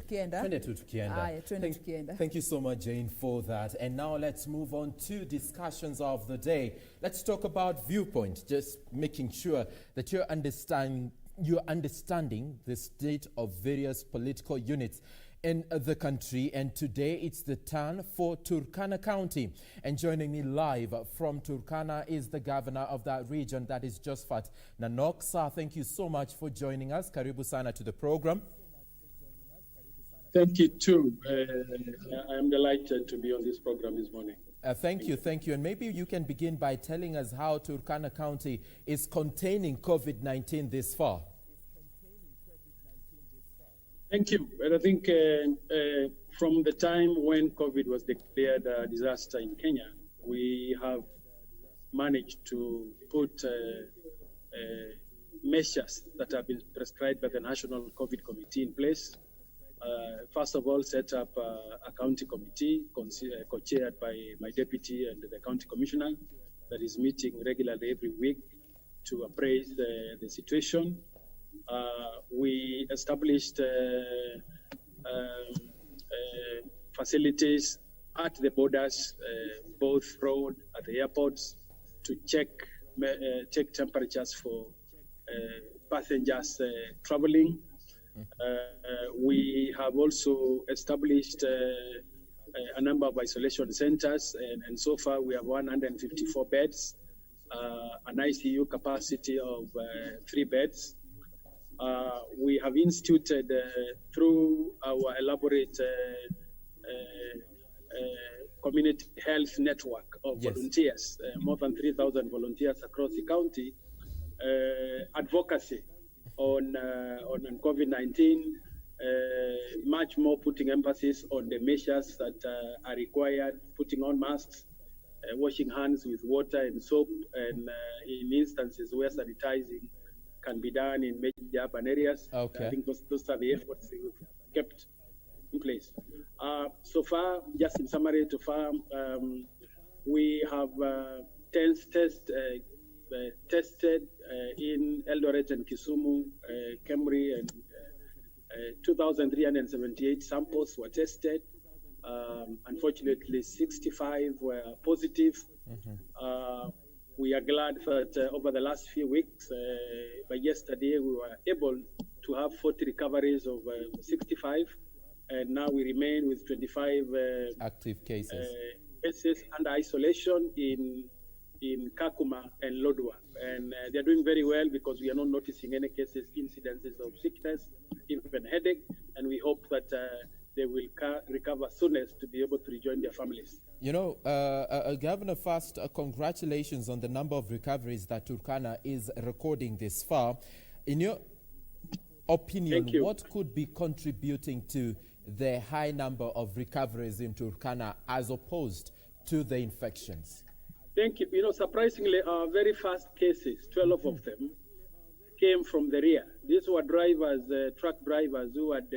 tukienda. Twende tu tukienda. Thank you so much, Jane, for that. And now let's move on to discussions of the day. Let's talk about viewpoint, just making sure that you're understanding the state of various political units in the country. And today it's the turn for Turkana County. And joining me live from Turkana is the governor of that region, that is Josephat Nanok. Sir, thank you so much for joining us. Karibu sana to the program. Thank you too. I am delighted to be on this program this morning. Thank you. And maybe you can begin by telling us how Turkana County is containing COVID-19 this far. Thank you. And I think from the time when COVID was declared a disaster in Kenya, we have managed to put measures that have been prescribed by the National COVID Committee in place. First of all, set up a county committee co-chaired by my deputy and the county commissioner that is meeting regularly every week to appraise the situation. We established facilities at the borders, both road, at the airports, to check temperatures for passengers traveling. We have also established a number of isolation centers, and so far we have 154 beds, an ICU capacity of 3 beds. We have instituted through our elaborate community health network of volunteers, more than 3,000 volunteers across the county, advocacy on COVID-19, much more putting emphasis on the measures that are required, putting on masks, washing hands with water and soap, and in instances where sanitizing can be done in major urban areas. Okay. I think those are the efforts we've kept in place. So far, just in summary, we have tested in Eldoret and Kisumu, Kemri, and 2,378 samples were tested. Unfortunately, 65 were positive. We are glad that over the last few weeks, by yesterday, we were able to have 40 recoveries of 65, and now we remain with 25 active cases under isolation in Kakuma and Lodwar. And they're doing very well because we are not noticing any cases, incidences of sickness, even headache, and we hope that they will recover soonest to be able to rejoin their families. You know, Governor, first, congratulations on the number of recoveries that Turkana is recording this far. In your opinion, what could be contributing to the high number of recoveries in Turkana as opposed to the infections? Thank you. You know, surprisingly, our very first cases, 12 of them, came from the rear. These were drivers, truck drivers who had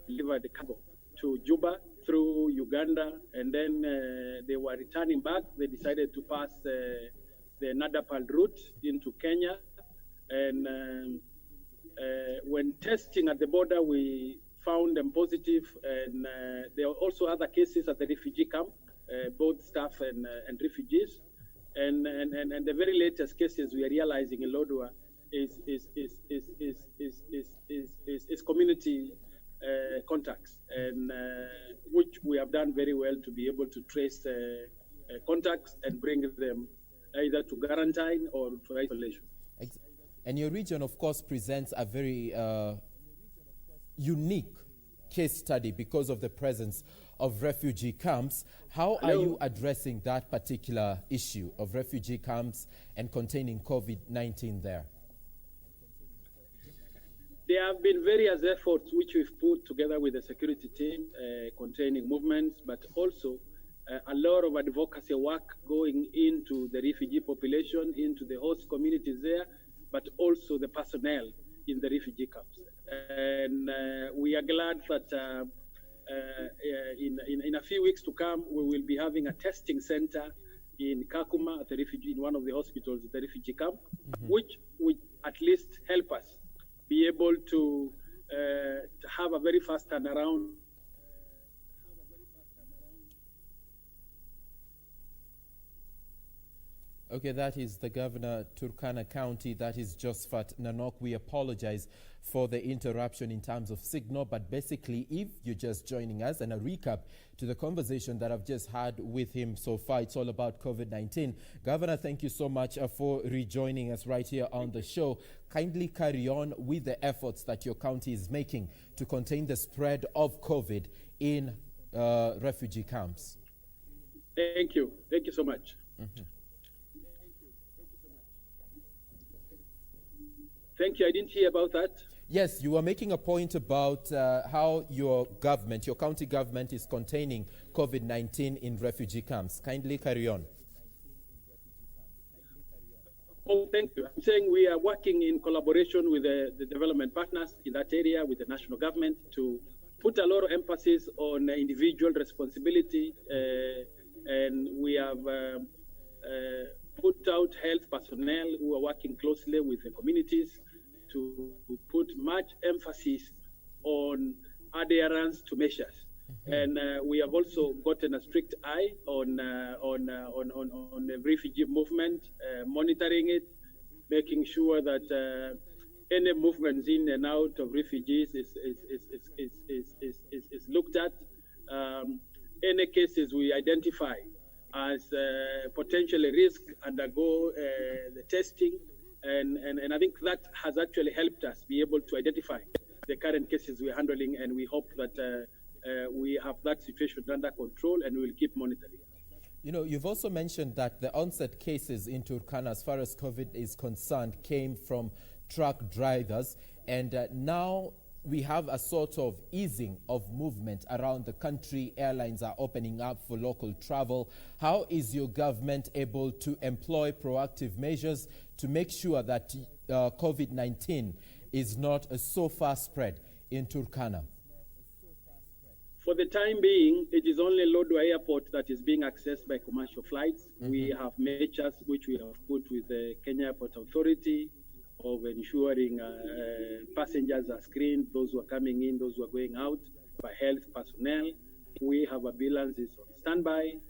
delivered the cargo to Juba through Uganda, and then they were returning back. They decided to pass the Nadapal route into Kenya. And when testing at the border, we found them positive. And there were also other cases at the refugee camp, both staff and refugees. And the very latest cases we are realizing in Lodwar is community contacts, and which we have done very well to be able to trace contacts and bring them either to quarantine or to isolation. And your region, of course, presents a very unique case study because of the presence of refugee camps. How are you addressing that particular issue of refugee camps and containing COVID-19 there? There have been various efforts which we've put together with the security team containing movements, but also a lot of advocacy work going into the refugee population, into the host communities there, but also the personnel in the refugee camps. And we are glad that in a few weeks to come, we will be having a testing center in Kakuma at the refugee, in one of the hospitals at the refugee camp, which would at least help us be able to to have a very fast turnaround. Okay, that is the Governor, Turkana County. That is Josephat Nanok. We apologize for the interruption in terms of signal, but basically, if you're just joining us, and a recap to the conversation that I've just had with him so far, it's all about COVID-19. Governor, thank you so much for rejoining us right here on the show. Kindly carry on with the efforts that your county is making to contain the spread of COVID in refugee camps. Thank you. Thank you so much. Mm-hmm. Thank you. I didn't hear about that. Yes, you were making a point about how your government, your county government, is containing COVID-19 in refugee camps. Kindly carry on. Oh, thank you. I'm saying we are working in collaboration with the development partners in that area, with the national government, to put a lot of emphasis on individual responsibility. And we have put out health personnel who are working closely with the communities to put much emphasis on adherence to measures. Mm-hmm. And we have also gotten a strict eye on the refugee movement, monitoring it, making sure that any movements in and out of refugees is looked at. Any cases we identify as potentially risk undergo the testing, and I think that has actually helped us be able to identify the current cases we're handling, and we hope that we have that situation under control, and we'll keep monitoring. You know, you've also mentioned that the onset cases in Turkana, as far as COVID is concerned, came from truck drivers, and now we have a sort of easing of movement around the country. Airlines are opening up for local travel. How is your government able to employ proactive measures to make sure that COVID-19 is not so far spread in Turkana? For the time being, it is only Lodwar Airport that is being accessed by commercial flights. Mm-hmm. We have measures which we have put with the Kenya Airport Authority of ensuring passengers are screened, those who are coming in, those who are going out, by health personnel. We have ambulances on standby,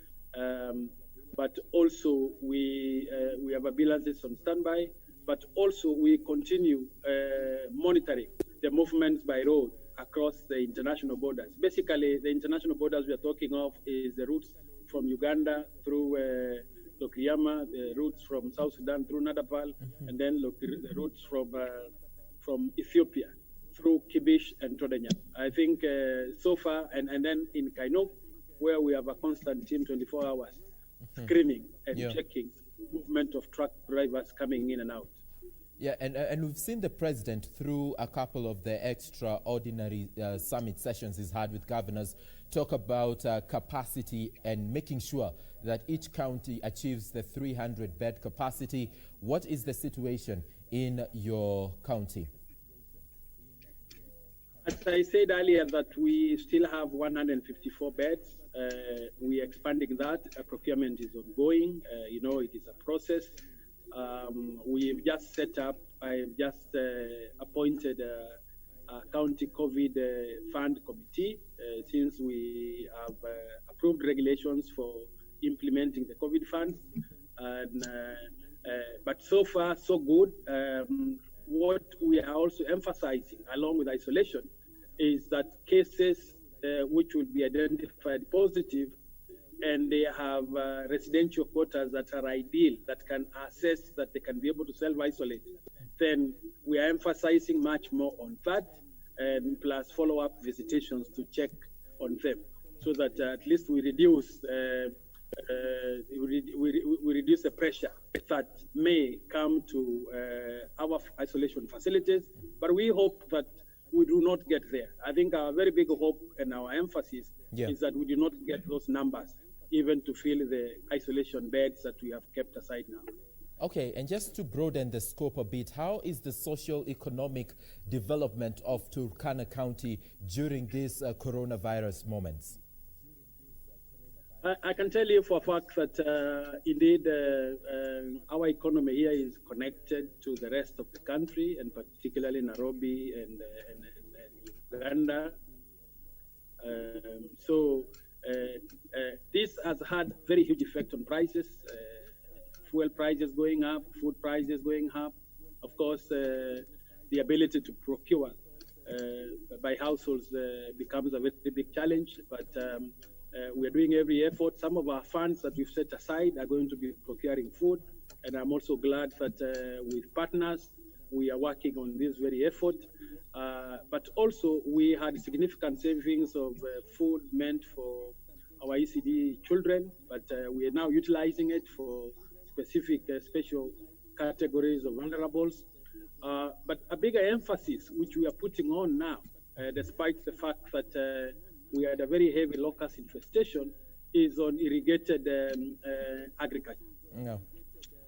but also we have ambulances on standby, but also we continue monitoring the movements by road across the international borders. Basically, the international borders we are talking of is the routes from Uganda through Lokriama, the routes from South Sudan through Nadapal, mm-hmm. and then the routes from Ethiopia through Kibish and Todenya. I think so far, and then in Kainok, where we have a constant team 24 hours, mm-hmm. screening and checking movement of truck drivers coming in and out. Yeah, and we've seen the president through a couple of the extraordinary summit sessions he's had with governors talk about capacity and making sure that each county achieves the 300-bed capacity. What is the situation in your county? As I said earlier, that we still have 154 beds. We're expanding that. Procurement is ongoing. It is a process. We've just set up, I've just appointed a county COVID fund committee since we have approved regulations for implementing the COVID funds. But so far, so good. What we are also emphasizing, along with isolation, is that cases which will be identified positive and they have residential quotas that are ideal, that can assess that they can be able to self-isolate, then we are emphasizing much more on that, and plus follow-up visitations to check on them, so that at least we reduce we reduce the pressure that may come to our isolation facilities. But we hope that we do not get there. I think our very big hope and our emphasis is that we do not get those numbers, even to fill the isolation beds that we have kept aside now. Okay, and just to broaden the scope a bit, how is the social-economic development of Turkana County during these coronavirus moments? I can tell you for a fact that indeed our economy here is connected to the rest of the country, and particularly Nairobi and Uganda. So this has had very huge effect on prices, fuel prices going up, food prices going up. Of course, the ability to procure by households becomes a very big challenge, but we're doing every effort. Some of our funds that we've set aside are going to be procuring food, and I'm also glad that with partners, we are working on this very effort. But also, we had significant savings of food meant for our ECD children, but we are now utilizing it for specific special categories of vulnerables. But a bigger emphasis, which we are putting on now, despite the fact that we had a very heavy locust infestation, is on irrigated agriculture. Yeah.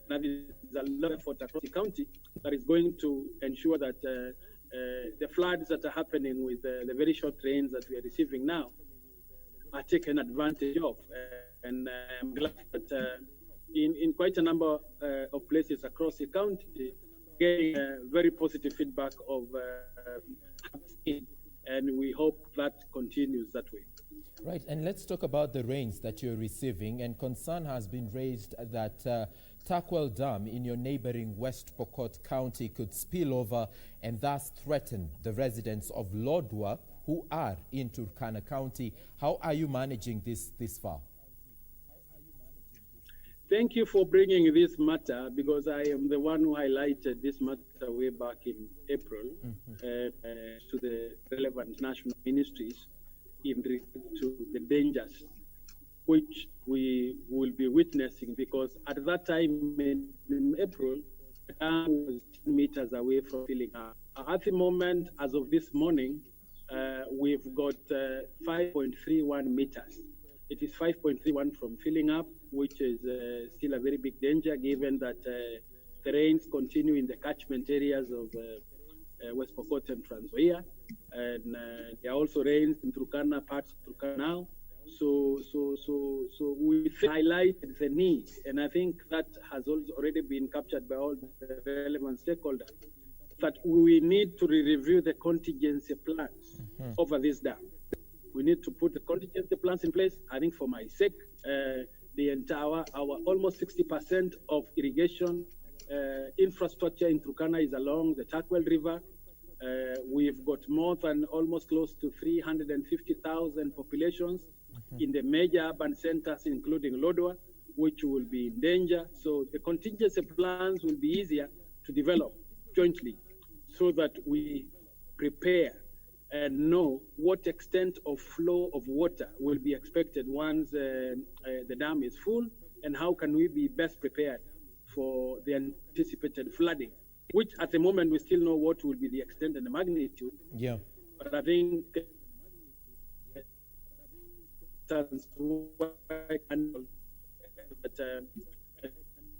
That is a lot of effort across the county that is going to ensure that the floods that are happening with the very short rains that we are receiving now are taken advantage of. And I'm glad that in quite a number of places across the county, getting very positive feedback of and we hope that continues that way. Right, and let's talk about the rains that you're receiving. And concern has been raised that Turkana Dam in your neighboring West Pokot County could spill over and thus threaten the residents of Lodwar who are in Turkana County. How are you managing this far? Thank you for bringing this matter, because I am the one who highlighted this matter way back in April to the relevant national ministries in regard to the dangers which we will be witnessing, because at that time in April, the dam was 10 meters away from filling up. At the moment, as of this morning, we've got 5.31 meters. It is 5.31 from filling up, which is still a very big danger, given that the rains continue in the catchment areas of West Pokot and Trans Nzoia, and there are also rains in Turkana, parts of Turkana now. So we highlighted the need, and I think that has also already been captured by all the relevant stakeholders, that we need to review the contingency plans over this dam. We need to put the contingency plans in place. I think for my sake, the entire, our almost 60% of irrigation infrastructure in Turkana is along the Turkana River. We've got more than almost close to 350,000 populations in the major urban centers, including Lodwar, which will be in danger. So the contingency plans will be easier to develop jointly so that we prepare and know what extent of flow of water will be expected once the dam is full, and how can we be best prepared for the anticipated flooding, which at the moment we still know what will be the extent and the magnitude. Yeah. But I think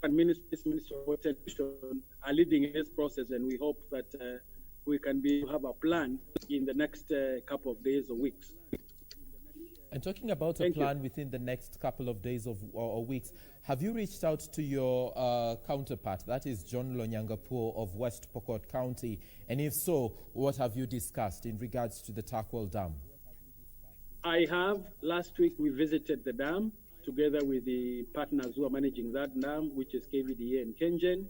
Ministry of Water are leading in this process, and we hope that we can have a plan in the next couple of days or weeks. And talking about a plan within the next couple of days or weeks, have you reached out to your counterpart, that is John Lonyangapuo of West Pokot County? And if so, what have you discussed in regards to the Turkana Dam? I have. Last week we visited the dam together with the partners who are managing that dam, which is KVDA and Kengen.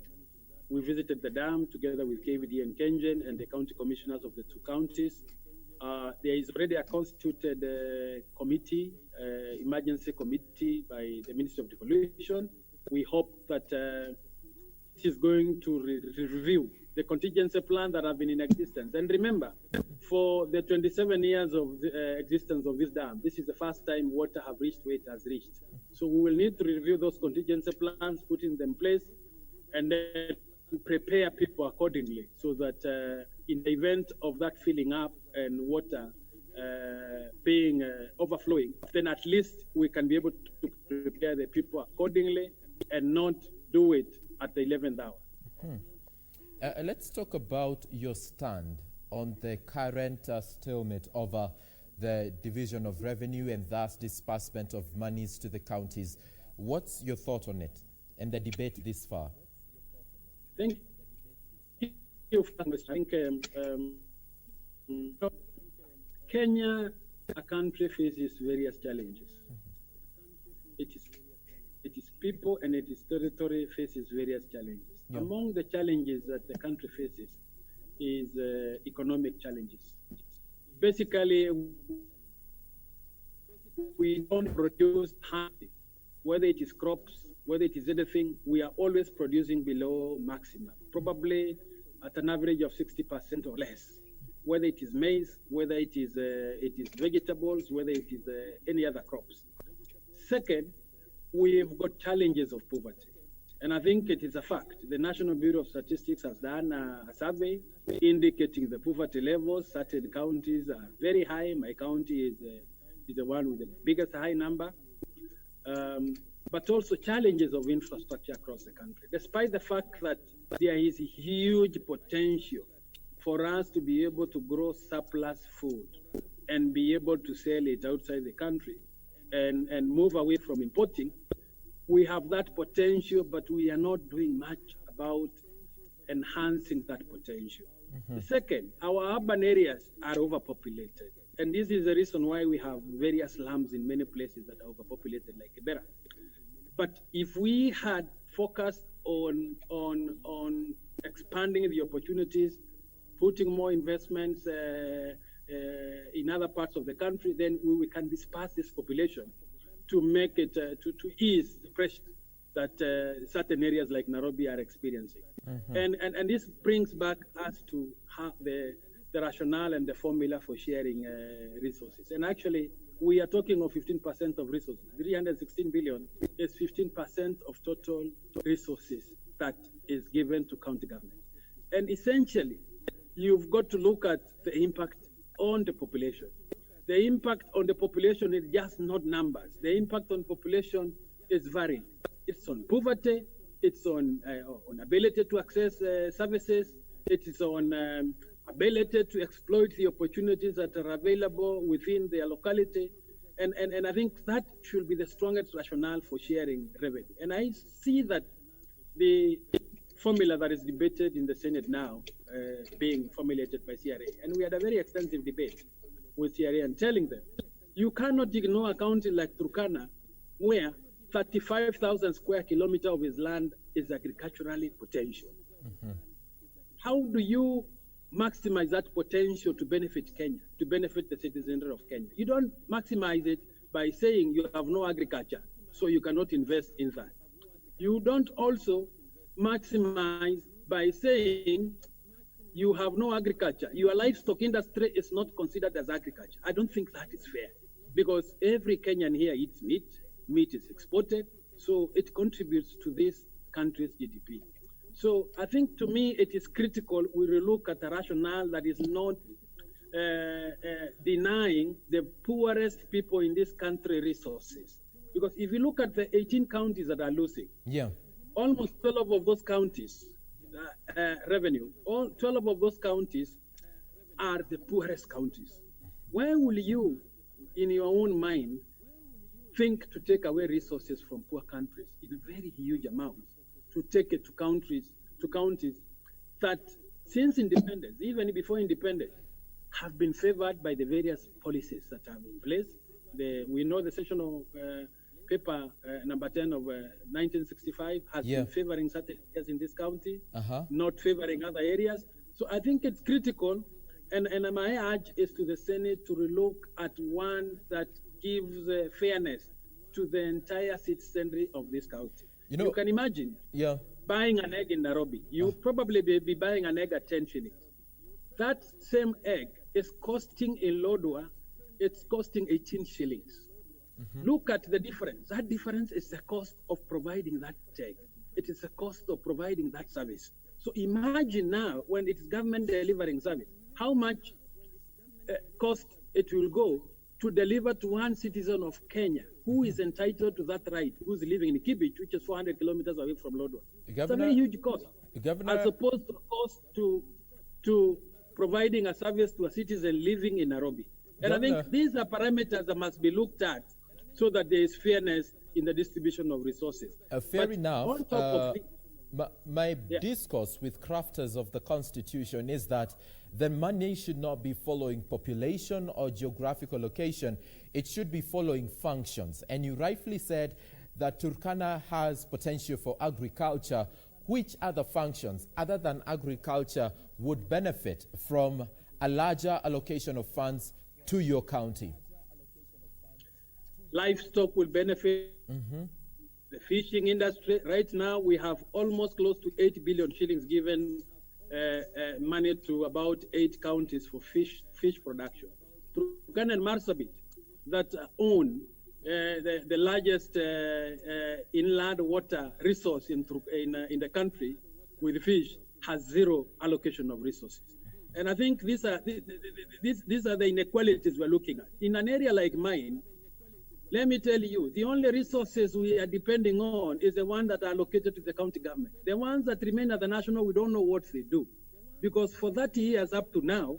We visited the dam together with KVD and Kengen and the county commissioners of the two counties. There is already a constituted committee, emergency committee by the Ministry of Devolution. We hope that this is going to review the contingency plan that have been in existence. And remember, for the 27 years of the existence of this dam, this is the first time water have reached where it has reached. So we will need to review those contingency plans, putting them in place, and then prepare people accordingly, so that in the event of that filling up and water being overflowing, then at least we can be able to prepare the people accordingly and not do it at the 11th hour. Let's talk about your stand on the current stalemate over the division of revenue and thus disbursement of monies to the counties. What's your thought on it and the debate this far? Thank you. I think Kenya, a country, faces various challenges. It is people and it is territory faces various challenges. Yeah. Among the challenges that the country faces is economic challenges. Basically, we don't produce hardly, whether it is crops, whether it is anything, we are always producing below maximum, probably at an average of 60% or less. Whether it is maize, whether it is vegetables, whether it is any other crops. Second, we've got challenges of poverty. And I think it is a fact. The National Bureau of Statistics has done a survey indicating the poverty levels. Certain counties are very high. My county is the one with the biggest high number. But also challenges of infrastructure across the country. Despite the fact that there is huge potential for us to be able to grow surplus food and be able to sell it outside the country and move away from importing, we have that potential, but we are not doing much about enhancing that potential. Mm-hmm. Second, our urban areas are overpopulated. And this is the reason why we have various slums in many places that are overpopulated, like Kibera. But if we had focused on expanding the opportunities, putting more investments in other parts of the country, then we can disperse this population to make it, to ease the pressure that certain areas like Nairobi are experiencing. Mm-hmm. And this brings back us to how the rationale and the formula for sharing resources. And actually, we are talking of 15% of resources. 316 billion is 15% of total resources that is given to county government. And essentially, you've got to look at the impact on the population. The impact on the population is just not numbers. The impact on population is varied. It's on poverty, it's on ability to access services, it is on ability to exploit the opportunities that are available within their locality. And I think that should be the strongest rationale for sharing revenue. And I see that the formula that is debated in the Senate now being formulated by CRA. And we had a very extensive debate with CRA and telling them, you cannot ignore a county like Turkana, where 35,000 square kilometers of its land is agriculturally potential. Mm-hmm. How do you maximize that potential to benefit Kenya, to benefit the citizenry of Kenya? You don't maximize it by saying you have no agriculture, so you cannot invest in that. You don't also maximize by saying you have no agriculture. Your livestock industry is not considered as agriculture. I don't think that is fair, because every Kenyan here eats meat. Meat is exported, so it contributes to this country's GDP. So I think, to me, it is critical we relook at a rationale that is not denying the poorest people in this country resources. Because if you look at the 18 counties that are losing, almost 12 of those counties revenue, all 12 of those counties are the poorest counties. Why will you, in your own mind, think to take away resources from poor countries in a very huge amount, to take it to counties that since independence, even before independence, have been favored by the various policies that are in place. We know the sessional paper number 10 of 1965 has been favoring certain areas in this county, not favoring other areas. So I think it's critical, and my urge is to the Senate to relook at one that gives fairness to the entire citizenry of this county. You can imagine buying an egg in Nairobi. You probably be buying an egg at 10 shillings. That same egg is costing in Lodwar, it's costing 18 shillings. Mm-hmm. Look at the difference. That difference is the cost of providing that egg. It is the cost of providing that service. So imagine now, when it is government delivering service, how much cost it will go to deliver to one citizen of Kenya who is entitled to that right, who's living in Kibich, which is 400 kilometers away from Lodwar. It's a very huge cost, as opposed to cost to providing a service to a citizen living in Nairobi. And I think these are parameters that must be looked at so that there is fairness in the distribution of resources. Fair enough. My discourse with crafters of the Constitution is that the money should not be following population or geographical location. It should be following functions. And you rightfully said that Turkana has potential for agriculture. Which other functions other than agriculture would benefit from a larger allocation of funds to your county? Livestock will benefit. The fishing industry. Right now, we have almost close to 8 billion shillings given money to about 8 counties for fish production. Turkana and Marsabit, that own the largest inland water resource in the country with fish, has zero allocation of resources. And I think these are the inequalities we're looking at. In an area like mine, let me tell you, the only resources we are depending on is the ones that are allocated to the county government. The ones that remain at the national, we don't know what they do. Because for 30 years up to now,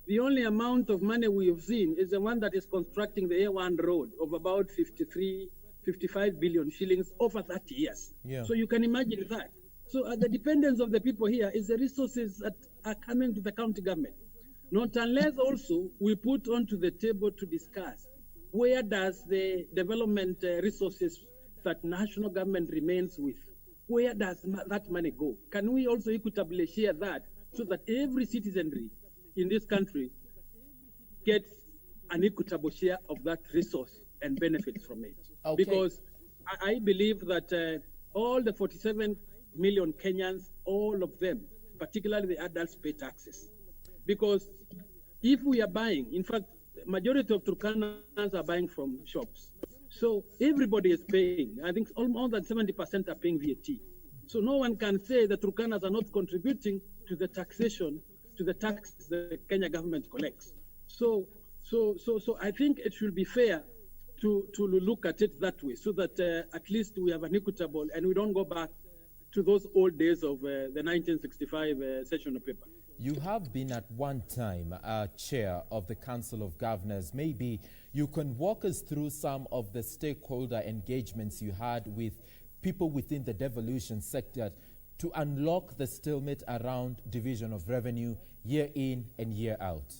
the only amount of money we have seen is the one that is constructing the A1 road of about 55 billion shillings over 30 years. Yeah. So you can imagine that. So the dependence of the people here is the resources that are coming to the county government. Not unless also we put onto the table to discuss where does the development resources that national government remains with, where does that money go? Can we also equitably share that so that every citizenry in this country gets an equitable share of that resource and benefits from it? Okay. Because I believe that all the 47 million Kenyans, all of them, particularly the adults, pay taxes. Because if we are buying, in fact, majority of Turkanas are buying from shops. So everybody is paying. I think more than 70% are paying VAT. So no one can say that Turkanas are not contributing to the taxation, to the taxes the Kenya government collects. So I think it should be fair to look at it that way, so that at least we have an equitable, and we don't go back to those old days of the 1965 session of paper. You have been at one time chair of the Council of Governors. Maybe you can walk us through some of the stakeholder engagements you had with people within the devolution sector to unlock the stalemate around division of revenue year in and year out.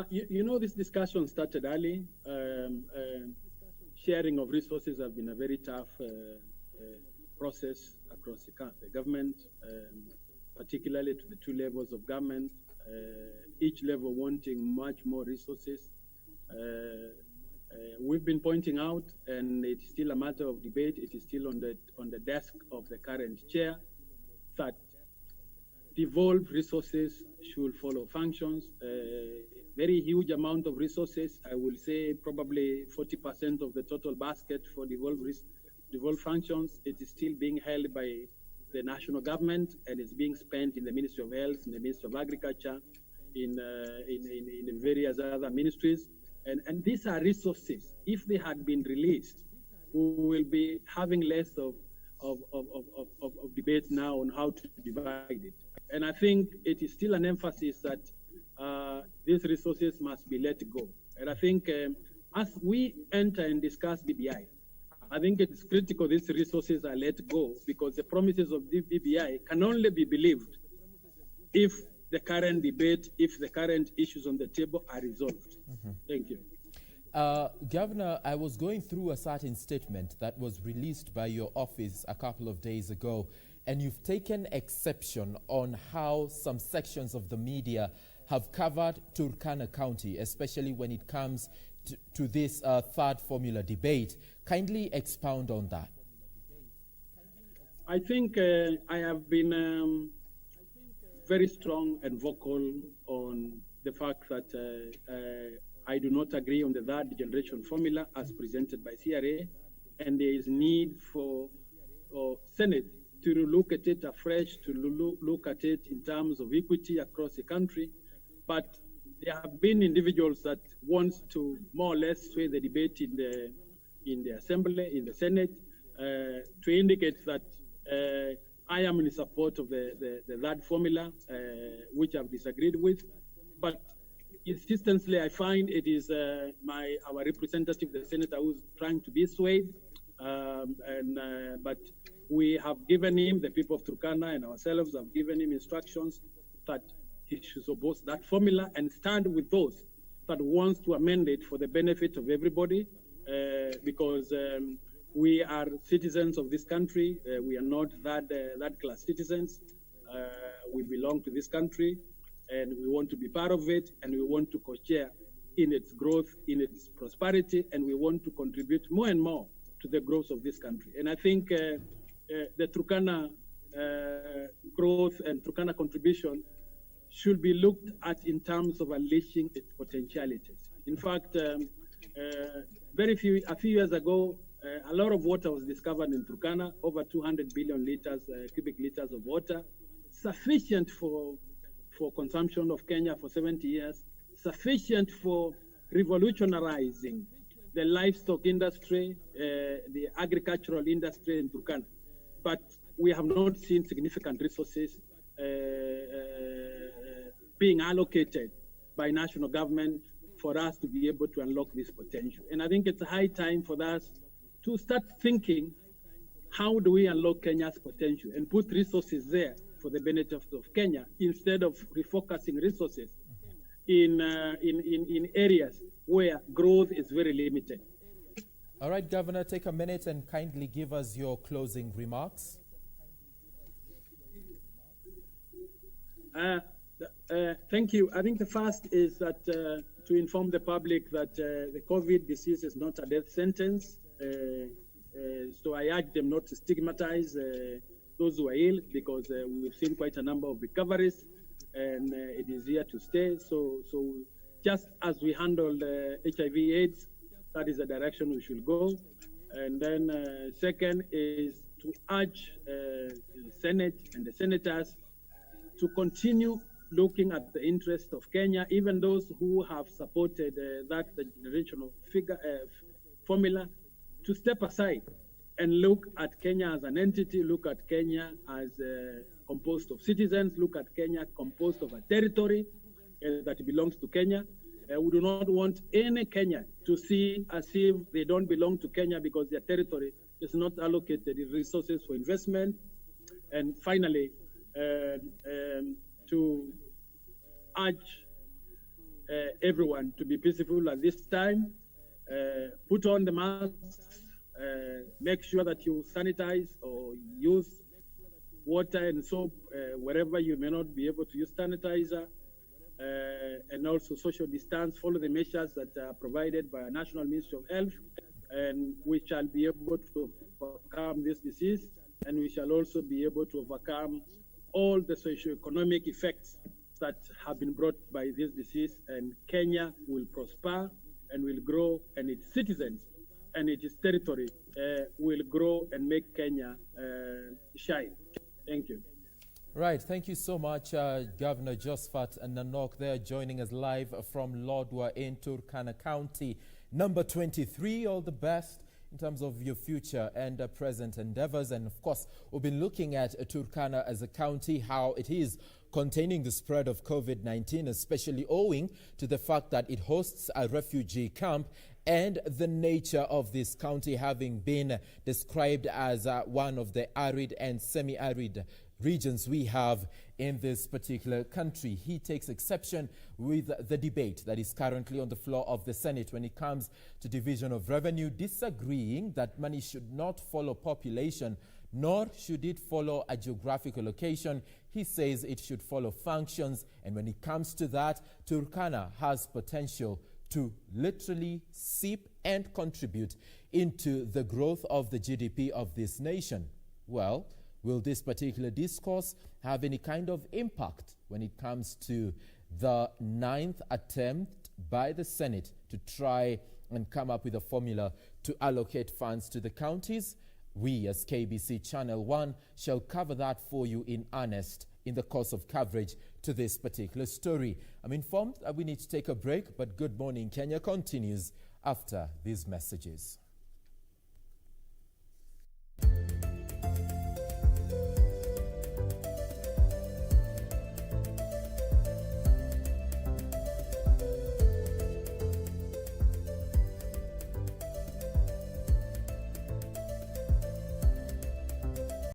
You know, this discussion started early. Sharing of resources have been a very tough process across the government. Particularly to the 2 levels of government, each level wanting much more resources. We've been pointing out, and it's still a matter of debate, it is still on the desk of the current chair, that devolved resources should follow functions. Very huge amount of resources, I will say probably 40% of the total basket for devolved functions, it is still being held by the national government, and is being spent in the Ministry of Health, in the Ministry of Agriculture, in various other ministries. And these are resources. If they had been released, we will be having less of debate now on how to divide it. And I think it is still an emphasis that these resources must be let go. And I think as we enter and discuss BBI, I think it's critical these resources are let go, because the promises of the BBI can only be believed if the current debate, if the current issues on the table are resolved. Thank you. Governor, I was going through a certain statement that was released by your office a couple of days ago, and you've taken exception on how some sections of the media have covered Turkana County, especially when it comes to this third formula debate. Kindly expound on that. I think I have been very strong and vocal on the fact that I do not agree on the third generation formula as presented by CRA, and there is need for Senate to look at it afresh, to look at it in terms of equity across the country. But there have been individuals that want to more or less sway the debate in the Assembly, in the Senate, to indicate that I am in support of the third formula, which I've disagreed with. But insistently, I find it is our representative, the senator, who's trying to be swayed. But we have given him, the people of Turkana and ourselves have given him instructions that he should oppose that formula and stand with those that wants to amend it for the benefit of everybody, because we are citizens of this country. We are not that class citizens. We belong to this country, and we want to be part of it, and we want to co-share in its growth, in its prosperity, and we want to contribute more and more to the growth of this country. And I think the Turkana growth and Turkana contribution should be looked at in terms of unleashing its potentialities. In fact, a few years ago, a lot of water was discovered in Turkana, over 200 billion cubic liters of water, sufficient for consumption of Kenya for 70 years, sufficient for revolutionizing the livestock industry, the agricultural industry in Turkana. But we have not seen significant resources being allocated by national government for us to be able to unlock this potential. And I think it's a high time for us to start thinking, how do we unlock Kenya's potential and put resources there for the benefit of Kenya, instead of refocusing resources in areas where growth is very limited. All right, Governor, take a minute and kindly give us your closing remarks. Thank you. I think the first is that to inform the public that the COVID disease is not a death sentence. So I urge them not to stigmatize those who are ill, because we've seen quite a number of recoveries, and it is here to stay. So just as we handled HIV/AIDS, that is the direction we should go. And then second is to urge the Senate and the senators to continue looking at the interest of Kenya, even those who have supported the generational formula, to step aside and look at Kenya as an entity, look at Kenya as composed of citizens, look at Kenya composed of a territory that belongs to Kenya. We do not want any Kenyan to see as if they don't belong to Kenya because their territory is not allocated resources for investment. And finally, to urge everyone to be peaceful at this time. Put on the masks, make sure that you sanitize or use water and soap wherever you may not be able to use sanitizer, and also social distance, follow the measures that are provided by our National Ministry of Health, and we shall be able to overcome this disease, and we shall also be able to overcome all the socio-economic effects that have been brought by this disease, and Kenya will prosper and will grow, and its citizens and its territory will grow and make Kenya shine. Thank you. Right, thank you so much, Governor Josephat Nanok there, joining us live from Lodwar in Turkana County. Number 23, all the best in terms of your future and present endeavors. And of course, we've been looking at Turkana as a county, how it is containing the spread of COVID-19, especially owing to the fact that it hosts a refugee camp, and the nature of this county having been described as one of the arid and semi-arid regions we have in this particular country. He takes exception with the debate that is currently on the floor of the Senate when it comes to division of revenue, disagreeing that money should not follow population, nor should it follow a geographical location. He says it should follow functions, and when it comes to that, Turkana has potential to literally seep and contribute into the growth of the GDP of this nation. Well, will this particular discourse have any kind of impact when it comes to the 9th attempt by the Senate to try and come up with a formula to allocate funds to the counties? We as KBC Channel 1 shall cover that for you in earnest in the course of coverage to this particular story. I'm informed that we need to take a break, but Good Morning Kenya continues after these messages.